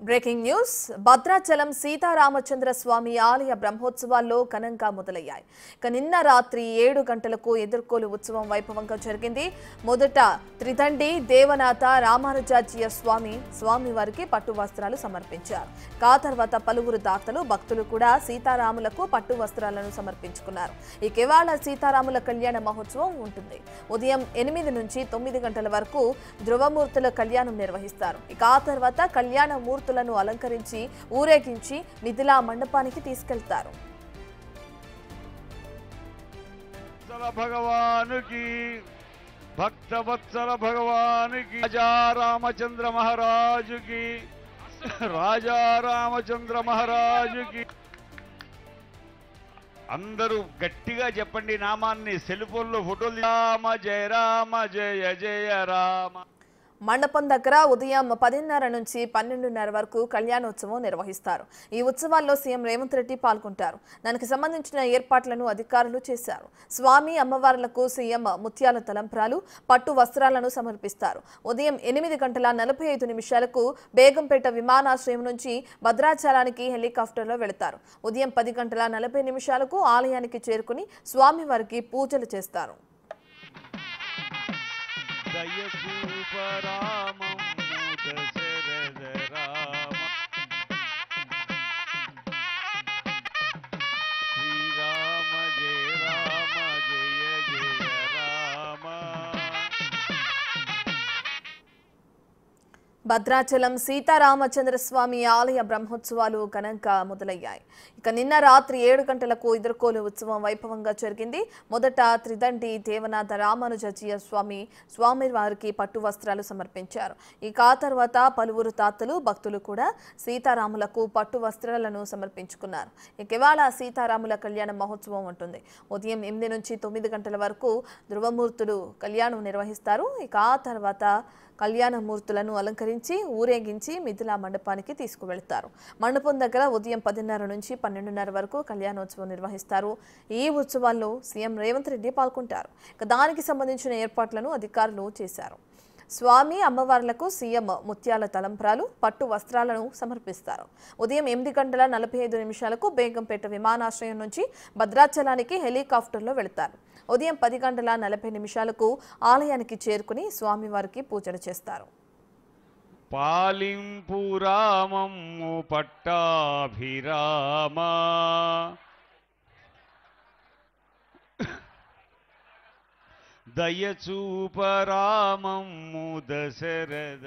Breaking news Bhadrachalam Sitaramachandra స్వామి ఆలయ బ్రహ్మోత్సవాల్లో ఘనంగా మొదలయ్యాయి. నిన్న రాత్రి 7 గంటలకు ఎదుర్కోలు ఉత్సవం వైభవంగా జరిగింది. మొదట త్రిదండి దేవనాథ రామానుజాచార్య స్వామివారికి పట్టు వస్త్రాలు సమర్పించారు. ఆ తర్వాత పలువురు దాతలు భక్తులు కూడా సీతారాములకు పట్టు వస్త్రాలను సమర్పించుకున్నారు. ఈ కేవల సీతారాముల కళ్యాణ మహోత్సవం ఉంటుంది. ఉదయం 8 నుంచి 9 గంటల వరకు ధ్రువమూర్తుల కళ్యాణం నిర్వహిస్తారు. ఆ తర్వాత కళ్యాణ మూర్తులను అలంకరించి ఊరేగించి మిథిలా మండపానికి తీసుకెళ్తారు. భగవానుకి భక్తవత్సల భగవానుకి రాజా రామచంద్ర మహారాజుకి అందరూ గట్టిగా చెప్పండి నామాన్ని. సెల్ ఫోన్లో ఫోటోలు రామ జయ రామ జయ జయ రామ. మండపం దగ్గర ఉదయం 10:30 నుంచి 12:30 వరకు కళ్యాణోత్సవం నిర్వహిస్తారు. ఈ ఉత్సవాల్లో సీఎం రేవంత్ రెడ్డి పాల్గొంటారు. దానికి సంబంధించిన ఏర్పాట్లను అధికారులు చేశారు. స్వామి అమ్మవార్లకు సీఎం ముత్యాల తలంబ్రాలు పట్టు వస్త్రాలను సమర్పిస్తారు. ఉదయం 8:45 బేగంపేట విమానాశ్రయం నుంచి భద్రాచలానికి హెలికాప్టర్లో వెళతారు. ఉదయం 10:40 ఆలయానికి చేరుకుని స్వామివారికి పూజలు చేస్తారు. భద్రాచలం సీతారామచంద్ర స్వామి ఆలయ బ్రహ్మోత్సవాలు ఘనంగా మొదలయ్యాయి. నిన్న రాత్రి 7 గంటలకు ఎదుర్కోలు ఉత్సవం వైభవంగా జరిగింది. మొదట త్రిదండి దేవనాథ రామానుజాచార్య స్వామివారికి పట్టు వస్త్రాలు సమర్పించారు. ఆ తర్వాత పలువురు తాతలు భక్తులు కూడా సీతారాములకు పట్టు వస్త్రాలను సమర్పించుకున్నారు. ఇవాళ సీతారాముల కళ్యాణ మహోత్సవం ఉంటుంది. ఉదయం 8 నుంచి 9 గంటల వరకు ధ్రువమూర్తులు కళ్యాణం నిర్వహిస్తారు. ఆ తర్వాత కళ్యాణ మూర్తులను అలంకరించి ఊరేగించి మిథిలా మండపానికి తీసుకువెళ్తారు. మండపం దగ్గర ఉదయం 10:30 నుంచి 12:30 వరకు కళ్యాణోత్సవం నిర్వహిస్తారు. ఈ ఉత్సవాల్లో సీఎం రేవంత్ రెడ్డి పాల్గొంటారు. దానికి సంబంధించిన ఏర్పాట్లను అధికారులు చేశారు. స్వామి అమ్మవార్లకు సీఎం ముత్యాల తలంబ్రాలు పట్టు వస్త్రాలను సమర్పిస్తారు. ఉదయం 8:45 బేగంపేట విమానాశ్రయం నుంచి భద్రాచలానికి హెలికాప్టర్లో వెళతారు. ఉదయం 10:40 ఆలయానికి చేరుకుని స్వామివారికి పూజలు చేస్తారు. పాలింపు రామము పట్టాభిరామ దయచూపరామము దశరథ.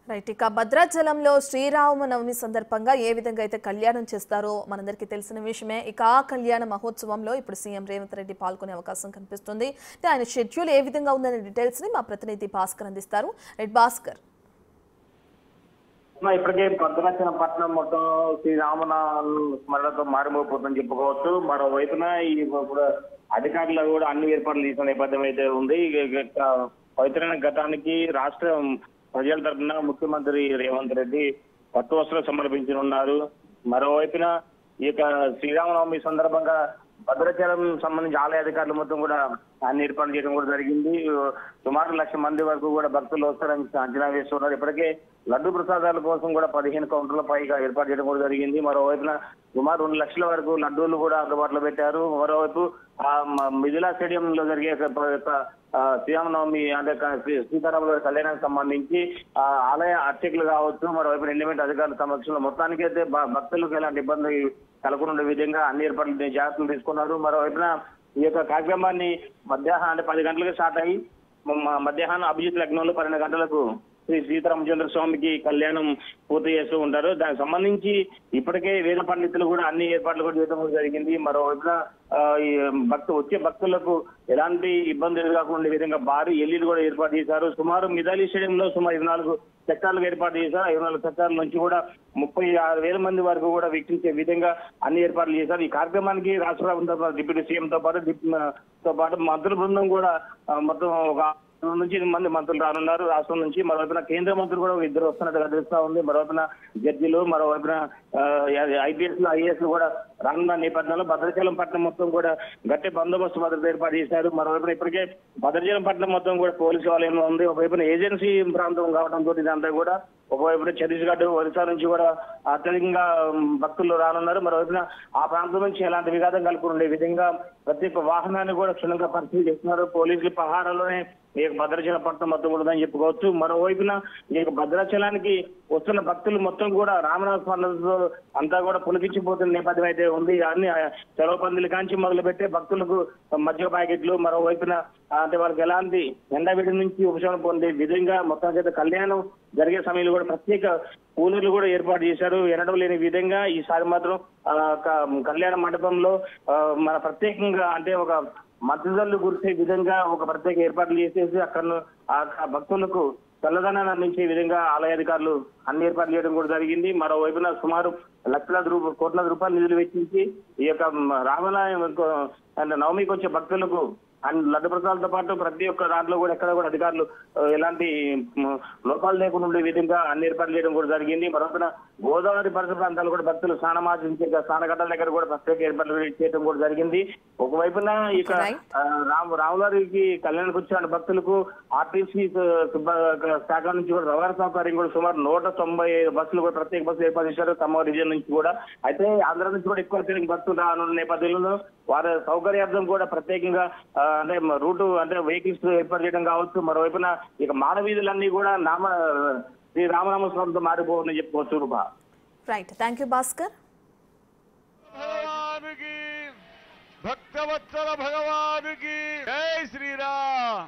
రైట్, భద్రాచలంలో శ్రీరామనవమి సందర్భంగా ఏ విధంగా అయితే కళ్యాణం చేస్తారో మనందరికీ తెలిసిన విషయమే. ఆ కళ్యాణ మహోత్సవంలో ఇప్పుడు సీఎం రేవంత్ రెడ్డి పాల్గొనే అవకాశం కనిపిస్తుంది. ఆయన షెడ్యూల్ ఏ విధంగా ఉందనే డీటెయిల్స్ ని మా ప్రతినిధి భాస్కర్ అందిస్తారు. రెడ్ భాస్కర్, ఇప్పటికే భద్రాచలం పట్టణం మొత్తం శ్రీరామన స్మరణతో మారిమోపోతుందని చెప్పుకోవచ్చు. మరోవైపున ఈ అధికారులు కూడా అన్ని ఏర్పాట్లు చేసిన నేపథ్యం అయితే ఉంది. పవిత్రమైన గతానికి రాష్ట్ర ప్రజల తరఫున ముఖ్యమంత్రి రేవంత్ రెడ్డి పట్టు వస్త్రాలు సమర్పించనున్నారు. మరోవైపున ఈ యొక్క శ్రీరామనవమి సందర్భంగా భద్రాచలం సంబంధించి ఆలయ అధికారులు మొత్తం కూడా అన్ని ఏర్పాట్లు చేయడం కూడా జరిగింది. సుమారు 1,00,000 మంది వరకు కూడా భక్తులు వస్తారని అంచనా వేస్తున్నారు. ఇప్పటికే లడ్డు ప్రసాదాల కోసం కూడా 15 కౌంటర్ల పైగా ఏర్పాటు చేయడం కూడా జరిగింది. మరోవైపున సుమారు 2 లక్షల వరకు లడ్డూలు కూడా అందుబాటులో పెట్టారు. మరోవైపు మిథిలా స్టేడియంలో జరిగే శ్రీరామనవమి అంటే సీతారాముల కళ్యాణానికి సంబంధించి ఆలయ అర్చకులు కావచ్చు, మరోవైపు ఎలిమెంట్ అధికారుల సమక్షంలో మొత్తానికైతే భక్తులకు ఎలాంటి ఇబ్బంది కలగకుండా విధంగా అన్ని ఏర్పాట్లు జాగ్రత్తలు తీసుకున్నారు. మరోవైపున ఈ యొక్క కార్యక్రమాన్ని మధ్యాహ్నం అంటే 10 గంటలకు స్టార్ట్ అయ్యి మధ్యాహ్నం అభిజిత్ లగ్నంలో 12 గంటలకు శ్రీ సీతారామచంద్ర స్వామికి కళ్యాణం పూర్తి చేస్తూ ఉంటారు. దానికి సంబంధించి ఇప్పటికే వేద పండితులు కూడా అన్ని ఏర్పాట్లు కూడా చేయడం కూడా జరిగింది. మరోవైపున ఈ వచ్చే భక్తులకు ఎలాంటి ఇబ్బంది ఎదురుకాకుండా విధంగా భారీ ఎల్ఈడి కూడా ఏర్పాటు చేశారు. సుమారు మిథాలీ స్టేడియంలో సుమారు 24 సెక్టార్లుగా ఏర్పాటు చేశారు. 24 సెక్టార్ల నుంచి కూడా 36,000 మంది వరకు కూడా వీక్షించే విధంగా అన్ని ఏర్పాట్లు చేశారు. ఈ కార్యక్రమానికి రాష్ట్ర ప్రభుత్వం డిప్యూటీ సీఎంతో పాటు మంత్రుల బృందం కూడా మొత్తం ఒక నుంచి మంది మంత్రులు రానున్నారు రాష్ట్రం నుంచి. మరోవైపున కేంద్ర మంత్రులు కూడా ఇద్దరు వస్తున్నట్టుగా తెలుస్తా ఉంది. మరోవైపున జడ్జిలు, మరోవైపున IPS IAS కూడా రానున్న నేపథ్యంలో భద్రాచలం పట్టణం మొత్తం కూడా గట్టి బందోబస్తు భద్రత ఏర్పాటు చేశారు. మరోవైపున ఇప్పటికే భద్రాచలం పట్టణం మొత్తం కూడా పోలీసు వలయంలో ఉంది. ఒకవైపున ఏజెన్సీ ప్రాంతం కావడంతో ఇదంతా కూడా ఒకవైపున ఛత్తీస్గఢ్, ఒరిస్సా నుంచి కూడా అత్యధికంగా భక్తులు రానున్నారు. మరోవైపున ఆ ప్రాంతం నుంచి ఎలాంటి విఘాతం కలుపుకుండే విధంగా ప్రతి ఒక్క వాహనాన్ని కూడా క్షుణ్ణంగా పరిశీలి చేస్తున్నారు. పోలీసులు పహారాలోనే ఈ భద్రాచలం పట్టణం మొత్తం ఉంటుందని చెప్పుకోవచ్చు. మరోవైపున ఈ భద్రాచలానికి వస్తున్న భక్తులు మొత్తం కూడా రామనాథ స్మరణతో అంతా కూడా పులికించిపోతున్న నేపథ్యం అయితే ఉంది. అన్ని సెలవు పందులు కాంచి మొదలు పెట్టే భక్తులకు మధ్య ప్యాకెట్లు, మరోవైపున అంటే వాళ్ళకి ఎలాంటి ఎండవిడి నుంచి ఉపశమనం పొందే విధంగా మొత్తం చేత కళ్యాణం జరిగే సమయంలో కూడా ప్రత్యేక కూలర్లు కూడా ఏర్పాటు చేశారు. ఎనడం లేని విధంగా ఈసారి మాత్రం కళ్యాణ మండపంలో మన ప్రత్యేకంగా అంటే ఒక మద్దతులు కురిసే విధంగా ఒక ప్రత్యేక ఏర్పాట్లు చేసేసి అక్కడ ఆ భక్తులకు చల్లదనాన్ని అందించే విధంగా ఆలయ అధికారులు అన్ని ఏర్పాట్లు చేయడం కూడా జరిగింది. మరోవైపున సుమారు కోట్ల రూపాయలు నిధులు వెచ్చించి ఈ యొక్క రామనాయ నవమికి వచ్చే భక్తులకు అండ్ లడ్డు ప్రసాదాలతో పాటు ప్రతి ఒక్క దాంట్లో కూడా ఎక్కడ కూడా అధికారులు ఎలాంటి లోపాలు లేకుండా ఉండే విధంగా అన్ని ఏర్పాట్లు చేయడం కూడా జరిగింది. మరొకన గోదావరి పరిసర ప్రాంతాలు కూడా భక్తులు స్నానమాచరించే స్నానఘట్టాల దగ్గర కూడా ప్రత్యేక ఏర్పాట్లు చేయడం కూడా జరిగింది. ఒకవైపున ఇక రాములారికి కళ్యాణానికి వచ్చిన భక్తులకు ఆర్టీసీ శాఖ నుంచి కూడా రవాణా సౌకర్యం కూడా సుమారు 195 బస్సులు కూడా ప్రత్యేక బస్సులు ఏర్పాటు చేశారు ఖమ్మం రీజియన్ నుంచి కూడా. అయితే ఆంధ్ర నుంచి కూడా ఎక్కువ భక్తులు రానున్న నేపథ్యంలో వారి సౌకర్యార్థం కూడా ప్రత్యేకంగా అంటే రూటు అంటే వెహికల్స్ ఏర్పాటు చేయడం కావచ్చు. మరోవైపున ఇక మానవీధులన్నీ కూడా శ్రీ రామనామ స్వామితో మారిపోవని చెప్పుకోవచ్చు. రూపా right, thank you Bhaskar. Bhaktavatsala భగవానుకి జై శ్రీరామ్.